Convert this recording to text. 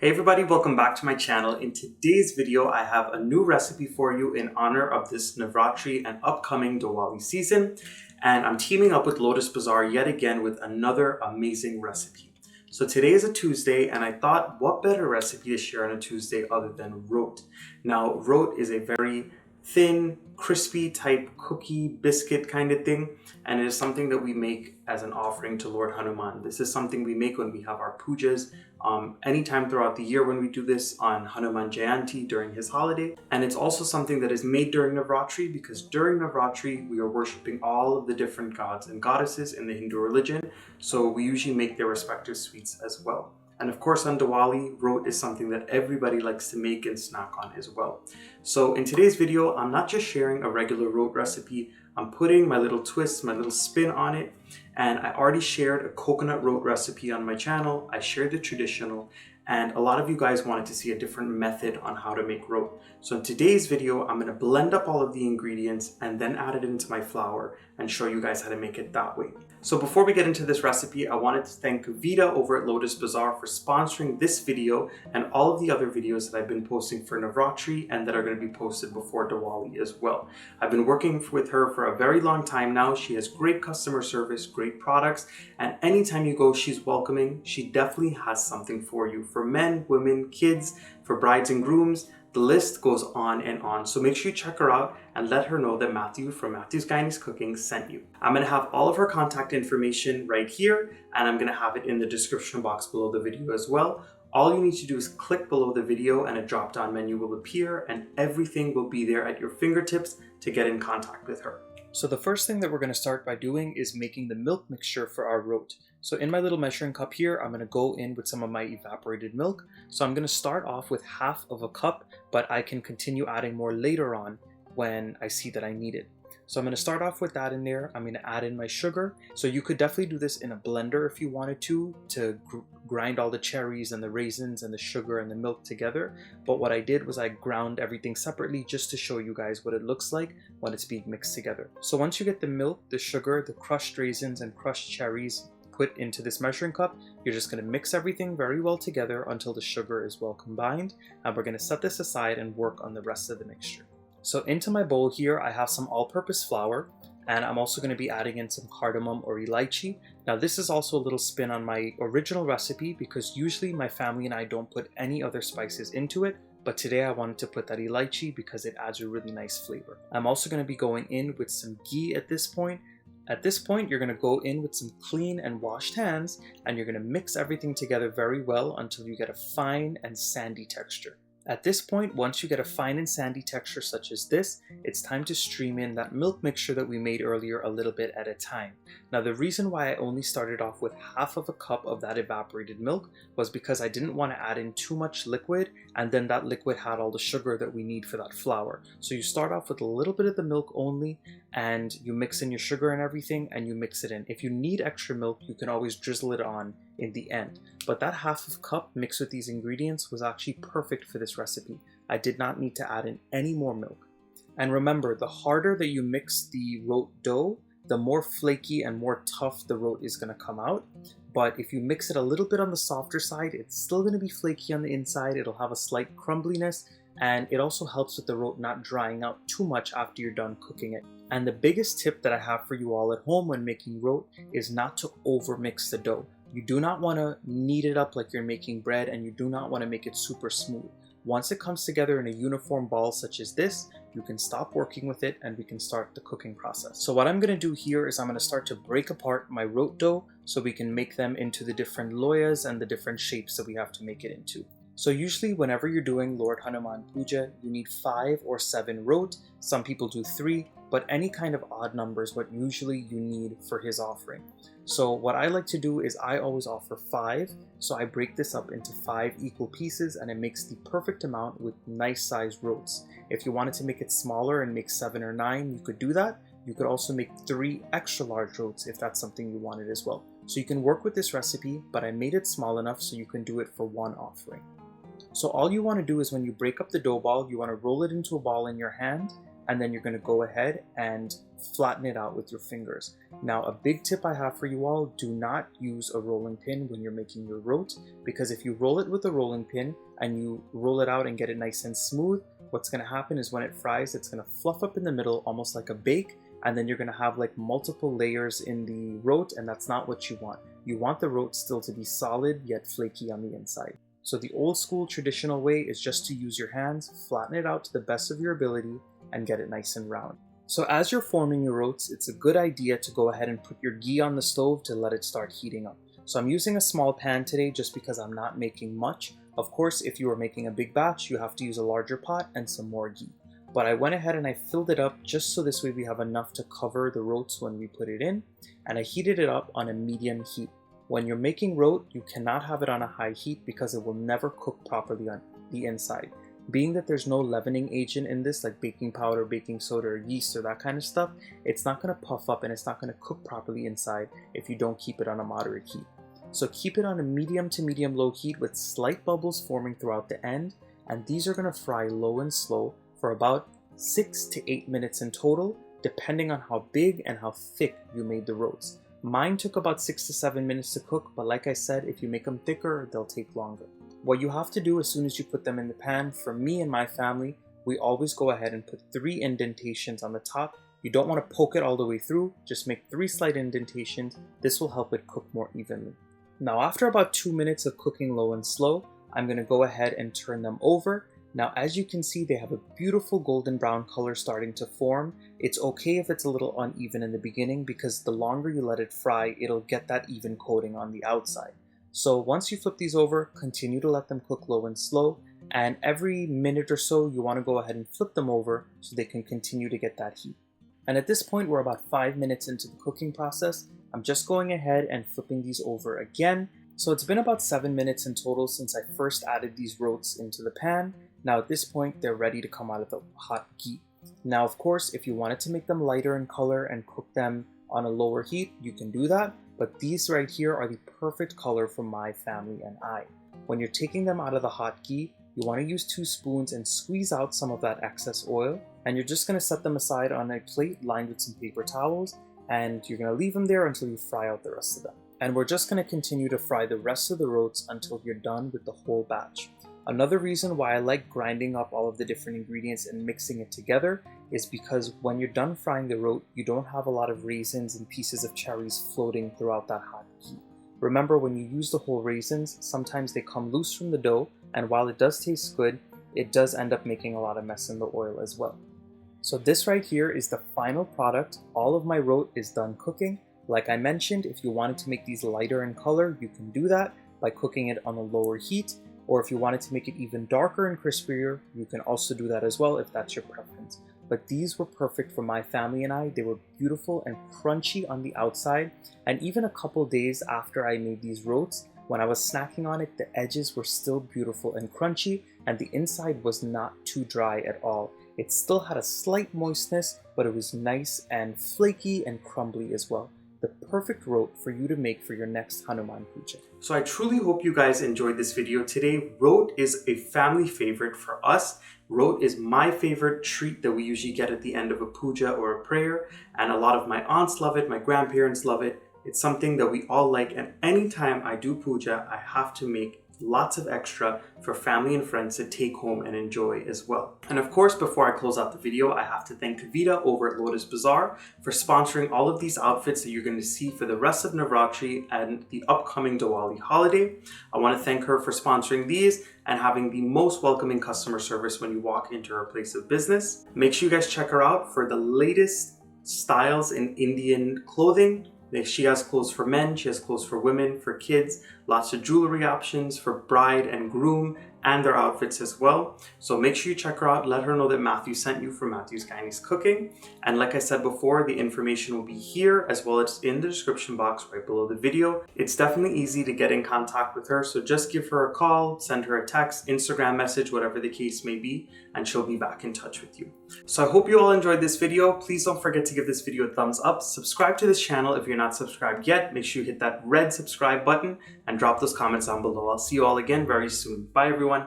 Hey everybody, welcome back to my channel. In today's video, I have a new recipe for you in honor of this Navratri and upcoming Diwali season. And I'm teaming up with Lotus Bazaar yet again with another amazing recipe. So today is a Tuesday and I thought what better recipe to share on a Tuesday other than Roat. Now, Roat is a very thin, crispy type cookie biscuit kind of thing, and it is something that we make as an offering to Lord Hanuman. This is something we make when we have our pujas, anytime throughout the year when we do this on Hanuman Jayanti during his holiday. And it's also something that is made during Navratri because during Navratri we are worshipping all of the different gods and goddesses in the Hindu religion, so we usually make their respective sweets as well. And of course on Diwali, Roat is something that everybody likes to make and snack on as well. So in today's video, I'm not just sharing a regular Roat recipe, I'm putting my little twist, my little spin on it. And I already shared a coconut Roat recipe on my channel. I shared the traditional, and a lot of you guys wanted to see a different method on how to make Roat. So in today's video, I'm gonna blend up all of the ingredients and then add it into my flour and show you guys how to make it that way. So before we get into this recipe, I wanted to thank Kavita over at Lotus Bazaar for sponsoring this video and all of the other videos that I've been posting for Navratri and that are going to be posted before Diwali as well. I've been working with her for a very long time now. She has great customer service, great products, and anytime you go, she's welcoming. She definitely has something for you, for men, women, kids, for brides and grooms. The list goes on and on, so make sure you check her out and let her know that Matthew from Matthew's Guyanese Cooking sent you. I'm going to have all of her contact information right here, and I'm going to have it in the description box below the video as well. All you need to do is click below the video and a drop-down menu will appear and everything will be there at your fingertips to get in contact with her. So the first thing that we're going to start by doing is making the milk mixture for our Roat. So in my little measuring cup here, I'm going to go in with some of my evaporated milk. So I'm going to start off with half of a cup, but I can continue adding more later on when I see that I need it. So I'm going to start off with that in there. I'm going to add in my sugar. So you could definitely do this in a blender if you wanted to grind all the cherries and the raisins and the sugar and the milk together. But what I did was I ground everything separately just to show you guys what it looks like when it's being mixed together. So once you get the milk, the sugar, the crushed raisins and crushed cherries put into this measuring cup, you're just going to mix everything very well together until the sugar is well combined. And we're going to set this aside and work on the rest of the mixture. So into my bowl here, I have some all-purpose flour, and I'm also going to be adding in some cardamom or elaichi. Now this is also a little spin on my original recipe because usually my family and I don't put any other spices into it, but today I wanted to put that elaichi because it adds a really nice flavor. I'm also going to be going in with some ghee at this point. At this point, you're going to go in with some clean and washed hands, and you're going to mix everything together very well until you get a fine and sandy texture. At this point, once you get a fine and sandy texture such as this, it's time to stream in that milk mixture that we made earlier a little bit at a time. Now the reason why I only started off with half of a cup of that evaporated milk was because I didn't want to add in too much liquid, and then that liquid had all the sugar that we need for that flour. So you start off with a little bit of the milk only, and you mix in your sugar and everything, and you mix it in. If you need extra milk, you can always drizzle it on in the end. But that half of cup mixed with these ingredients was actually perfect for this recipe. I did not need to add in any more milk. And remember, the harder that you mix the Roat dough, the more flaky and more tough the Roat is going to come out. But if you mix it a little bit on the softer side, it's still going to be flaky on the inside. It'll have a slight crumbliness, and it also helps with the Roat not drying out too much after you're done cooking it. And the biggest tip that I have for you all at home when making Roat is not to overmix the dough. You do not want to knead it up like you're making bread, and you do not want to make it super smooth. Once it comes together in a uniform ball such as this, you can stop working with it and we can start the cooking process. So what I'm going to do here is I'm going to start to break apart my Roat dough so we can make them into the different loyas and the different shapes that we have to make it into. So usually whenever you're doing Lord Hanuman Puja, you need 5 or 7 Roat. Some people do 3, but any kind of odd number is what usually you need for his offering. So what I like to do is I always offer 5. So I break this up into 5 equal pieces and it makes the perfect amount with nice sized Roats. If you wanted to make it smaller and make 7 or 9, you could do that. You could also make 3 extra large Roats if that's something you wanted as well. So you can work with this recipe, but I made it small enough so you can do it for one offering. So all you want to do is when you break up the dough ball, you want to roll it into a ball in your hand, and then you're going to go ahead and flatten it out with your fingers. Now, a big tip I have for you all, do not use a rolling pin when you're making your roat, because if you roll it with a rolling pin and you roll it out and get it nice and smooth, what's going to happen is when it fries, it's going to fluff up in the middle almost like a bake, and then you're going to have like multiple layers in the roat, and that's not what you want. You want the roat still to be solid yet flaky on the inside. So the old school traditional way is just to use your hands, flatten it out to the best of your ability, and get it nice and round. So as you're forming your roats, it's a good idea to go ahead and put your ghee on the stove to let it start heating up. So I'm using a small pan today just because I'm not making much. Of course, if you are making a big batch, you have to use a larger pot and some more ghee. But I went ahead and I filled it up just so this way we have enough to cover the roats when we put it in. And I heated it up on a medium heat. When you're making roat, you cannot have it on a high heat because it will never cook properly on the inside. Being that there's no leavening agent in this, like baking powder, baking soda, or yeast, or that kind of stuff, it's not going to puff up and it's not going to cook properly inside if you don't keep it on a moderate heat. So keep it on a medium to medium low heat with slight bubbles forming throughout the end, and these are going to fry low and slow for about 6 to 8 minutes in total, depending on how big and how thick you made the roats. Mine took about 6 to 7 minutes to cook, but like I said, if you make them thicker, they'll take longer. What you have to do as soon as you put them in the pan, for me and my family, we always go ahead and put 3 indentations on the top. You don't want to poke it all the way through, just make 3 slight indentations. This will help it cook more evenly. Now after about 2 minutes of cooking low and slow, I'm going to go ahead and turn them over. Now as you can see, they have a beautiful golden brown color starting to form. It's okay if it's a little uneven in the beginning because the longer you let it fry, it'll get that even coating on the outside. So once you flip these over, continue to let them cook low and slow, and every minute or so you want to go ahead and flip them over so they can continue to get that heat. And at this point we're about 5 minutes into the cooking process. I'm just going ahead and flipping these over again. So it's been about 7 minutes in total since I first added these roats into the pan. Now at this point they're ready to come out of the hot ghee. Now of course, if you wanted to make them lighter in color and cook them on a lower heat, you can do that. But these right here are the perfect color for my family and I. When you're taking them out of the hot ghee, you want to use 2 spoons and squeeze out some of that excess oil. And you're just going to set them aside on a plate lined with some paper towels. And you're going to leave them there until you fry out the rest of them. And we're just going to continue to fry the rest of the roats until you're done with the whole batch. Another reason why I like grinding up all of the different ingredients and mixing it together is because when you're done frying the roat, you don't have a lot of raisins and pieces of cherries floating throughout that hot ghee. Remember, when you use the whole raisins, sometimes they come loose from the dough, and while it does taste good, it does end up making a lot of mess in the oil as well. So this right here is the final product. All of my roat is done cooking. Like I mentioned, if you wanted to make these lighter in color, you can do that by cooking it on a lower heat. Or if you wanted to make it even darker and crispier, you can also do that as well if that's your preference. But these were perfect for my family and I. They were beautiful and crunchy on the outside. And even a couple days after I made these roats, when I was snacking on it, the edges were still beautiful and crunchy, and the inside was not too dry at all. It still had a slight moistness, but it was nice and flaky and crumbly as well. The perfect roat for you to make for your next Hanuman puja. So I truly hope you guys enjoyed this video today. Roat is a family favorite for us. Roat is my favorite treat that we usually get at the end of a puja or a prayer. And a lot of my aunts love it, my grandparents love it. It's something that we all like, and anytime I do puja, I have to make lots of extra for family and friends to take home and enjoy as well. And of course, before I close out the video, I have to thank Kavita over at Lotus Bazaar for sponsoring all of these outfits that you're going to see for the rest of Navratri and the upcoming Diwali holiday. I want to thank her for sponsoring these and having the most welcoming customer service when you walk into her place of business. Make sure you guys check her out for the latest styles in Indian clothing. She has clothes for men, she has clothes for women, for kids, lots of jewelry options for bride and groom and their outfits as well. So make sure you check her out. Let her know that Matthew sent you from Matthew's Guyanese Cooking. And like I said before, the information will be here as well as in the description box right below the video. It's definitely easy to get in contact with her. So just give her a call, send her a text, Instagram message, whatever the case may be, and she'll be back in touch with you. So I hope you all enjoyed this video. Please don't forget to give this video a thumbs up. Subscribe to this channel if you're not subscribed yet. Make sure you hit that red subscribe button and drop those comments down below. I'll see you all again very soon. Bye everyone.